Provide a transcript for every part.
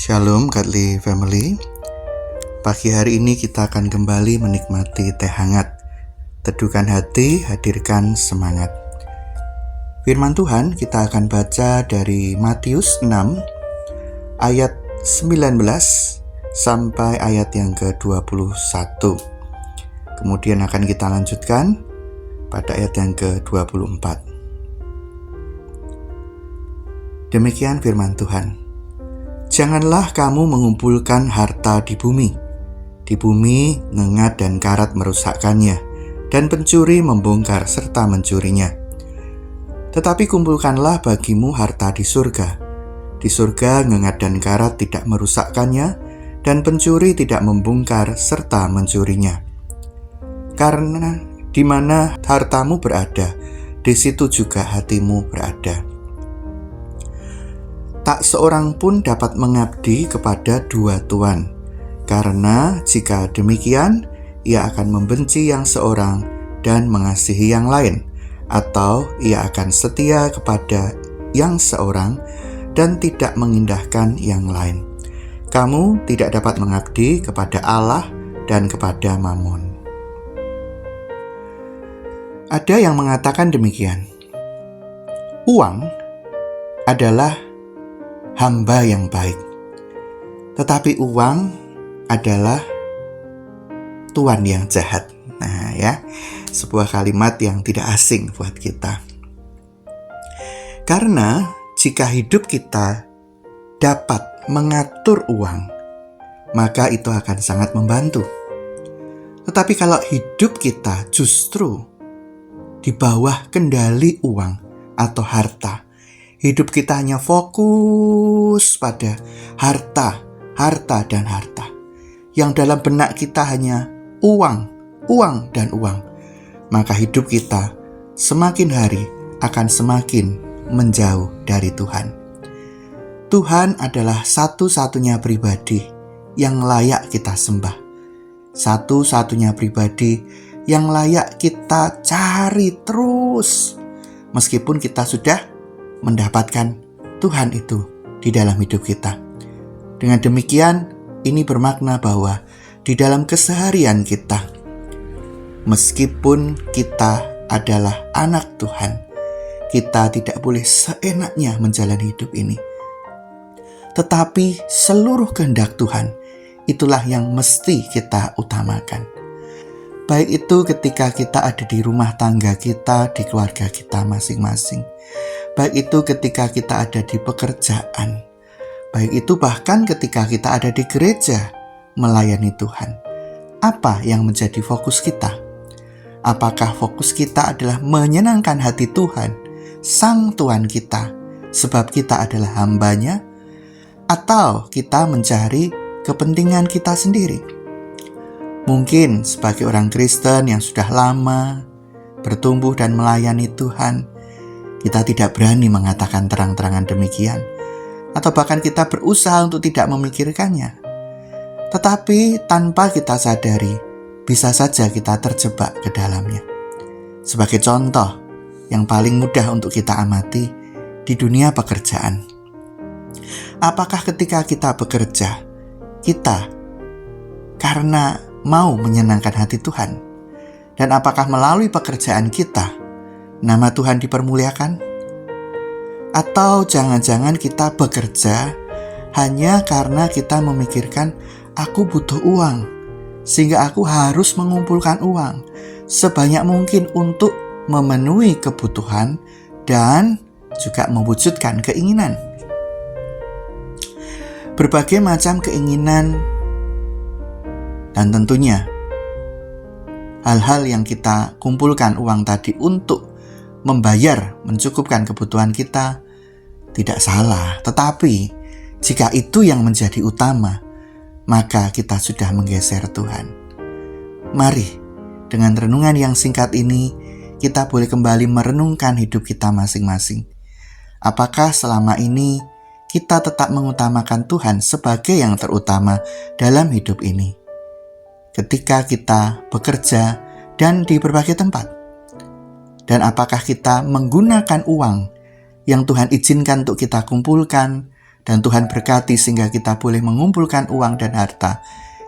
Shalom Godly Family. Pagi hari ini kita akan kembali menikmati teh hangat. Teduhkan hati, hadirkan semangat. Firman Tuhan kita akan baca dari Matius 6 ayat 19 sampai ayat yang ke-21. Kemudian akan kita lanjutkan pada ayat yang ke-24. Demikian firman Tuhan. Janganlah kamu mengumpulkan harta di bumi. Di bumi ngengat dan karat merusakkannya, dan pencuri membongkar serta mencurinya. Tetapi kumpulkanlah bagimu harta di surga. Di surga ngengat dan karat tidak merusakkannya, dan pencuri tidak membongkar serta mencurinya. Karena di mana hartamu berada, di situ juga hatimu berada. Tak seorang pun dapat mengabdi kepada dua tuan, karena jika demikian, ia akan membenci yang seorang dan mengasihi yang lain, atau ia akan setia kepada yang seorang dan tidak mengindahkan yang lain. Kamu tidak dapat mengabdi kepada Allah dan kepada Mammon. Ada yang mengatakan demikian. Uang adalah hamba yang baik, tetapi uang adalah tuan yang jahat. Nah ya, sebuah kalimat yang tidak asing buat kita. Karena jika hidup kita dapat mengatur uang, maka itu akan sangat membantu. Tetapi kalau hidup kita justru di bawah kendali uang atau harta, hidup kita hanya fokus pada harta, dan harta. Yang dalam benak kita hanya uang, dan uang. Maka hidup kita semakin hari akan semakin menjauh dari Tuhan. Tuhan adalah satu-satunya pribadi yang layak kita sembah. Satu-satunya pribadi yang layak kita cari terus. Meskipun kita sudah mendapatkan Tuhan itu di dalam hidup kita. Dengan demikian, ini bermakna bahwa di dalam keseharian kita, meskipun kita adalah anak Tuhan, kita tidak boleh seenaknya menjalani hidup ini. Tetapi seluruh kehendak Tuhan, itulah yang mesti kita utamakan. Baik itu ketika kita ada di rumah tangga kita, di keluarga kita masing-masing. Baik itu ketika kita ada di pekerjaan. Baik itu bahkan ketika kita ada di gereja melayani Tuhan. Apa yang menjadi fokus kita? Apakah fokus kita adalah menyenangkan hati Tuhan, Sang Tuhan kita, sebab kita adalah hamba-Nya? Atau kita mencari kepentingan kita sendiri? Mungkin sebagai orang Kristen yang sudah lama bertumbuh dan melayani Tuhan, kita tidak berani mengatakan terang-terangan demikian, atau bahkan kita berusaha untuk tidak memikirkannya. Tetapi tanpa kita sadari, bisa saja kita terjebak ke dalamnya. Sebagai contoh yang paling mudah untuk kita amati di dunia pekerjaan. Apakah ketika kita bekerja, kita karena mau menyenangkan hati Tuhan? Dan apakah melalui pekerjaan kita, nama Tuhan dipermuliakan? Atau jangan-jangan kita bekerja hanya karena kita memikirkan aku butuh uang, sehingga aku harus mengumpulkan uang sebanyak mungkin untuk memenuhi kebutuhan dan juga mewujudkan keinginan. Berbagai macam keinginan dan tentunya hal-hal yang kita kumpulkan uang tadi untuk membayar, mencukupkan kebutuhan kita tidak salah. Tetapi jika itu yang menjadi utama, maka kita sudah menggeser Tuhan. Mari, dengan renungan yang singkat ini, kita boleh kembali merenungkan hidup kita masing-masing. Apakah selama ini kita tetap mengutamakan Tuhan sebagai yang terutama dalam hidup ini? Ketika kita bekerja dan di berbagai tempat. Dan apakah kita menggunakan uang yang Tuhan izinkan untuk kita kumpulkan Dan Tuhan berkati sehingga kita boleh mengumpulkan uang dan harta.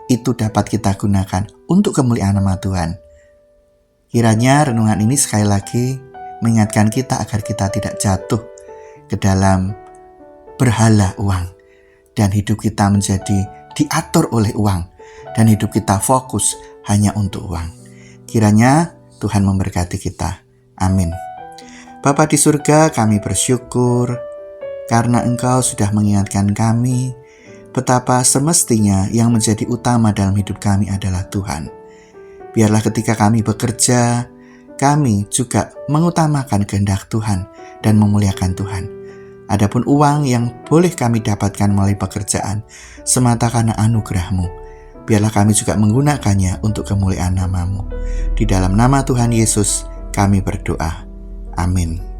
Itu dapat kita gunakan untuk kemuliaan nama Tuhan. Kiranya renungan ini sekali lagi mengingatkan kita agar kita tidak jatuh ke dalam berhala uang. Dan hidup kita menjadi diatur oleh uang. Dan hidup kita fokus hanya untuk uang. Kiranya Tuhan memberkati kita. Amin. Bapa di surga, kami bersyukur karena Engkau sudah mengingatkan kami betapa semestinya yang menjadi utama dalam hidup kami adalah Tuhan. Biarlah ketika kami bekerja, kami juga mengutamakan kehendak Tuhan dan memuliakan Tuhan. Adapun uang yang boleh kami dapatkan melalui pekerjaan semata karena anugerah-Mu, biarlah kami juga menggunakannya untuk kemuliaan nama-Mu. Di dalam nama Tuhan Yesus kami berdoa. Amin.